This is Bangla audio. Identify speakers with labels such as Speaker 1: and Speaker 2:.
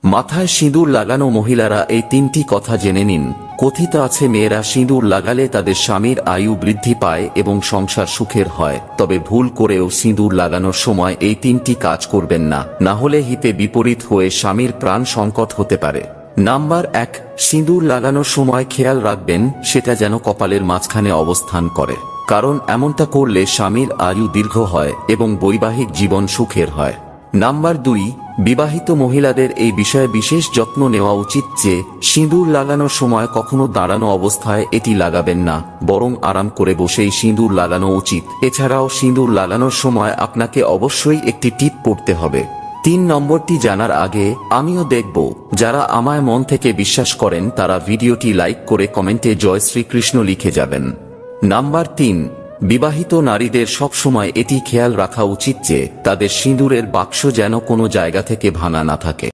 Speaker 1: মাথায় সিঁদুর লাগানো মহিলারা এই তিনটি কথা জেনে নিন। কথিত আছে মেয়েরা সিঁদুর লাগালে তাদের স্বামীর আয়ু বৃদ্ধি পায় এবং সংসার সুখের হয়। তবে ভুল করেও সিঁদুর লাগানোর সময় এই তিনটি কাজ করবেন না, না হলে হিতে বিপরীত হয়ে স্বামীর প্রাণ সংকট হতে পারে। নাম্বার 1, সিঁদুর লাগানোর সময় খেয়াল রাখবেন সেটা যেন কপালের মাঝখানে অবস্থান করে, কারণ এমনটা করলে স্বামীর আয়ু দীর্ঘ হয় এবং বৈবাহিক জীবন সুখের হয়। নাম্বার 2, বিবাহিত মহিলাদের এই বিষয়ে বিশেষ যত্ন নেওয়া উচিত যে সিঁদুর লাগানোর সময় কখনো দাঁড়ানো অবস্থায় এটি লাগাবেন না, বরং আরাম করে বসেই সিঁদুর লাগানো উচিত। এছাড়াও সিঁদুর লাগানোর সময় আপনাকে অবশ্যই একটি টিপ পড়তে হবে। 3 নম্বরটি জানার আগে আমিও দেখব যারা আমায় মন থেকে বিশ্বাস করেন তারা ভিডিওটি লাইক করে কমেন্টে জয় শ্রীকৃষ্ণ লিখে যাবেন। নাম্বার 3, বিবাহিত নারীদের সবসময় এটি খেয়াল রাখা উচিত যে তাদের সিঁদুরের বাক্স যেন কোনো জায়গা থেকে ভাঙা না থাকে।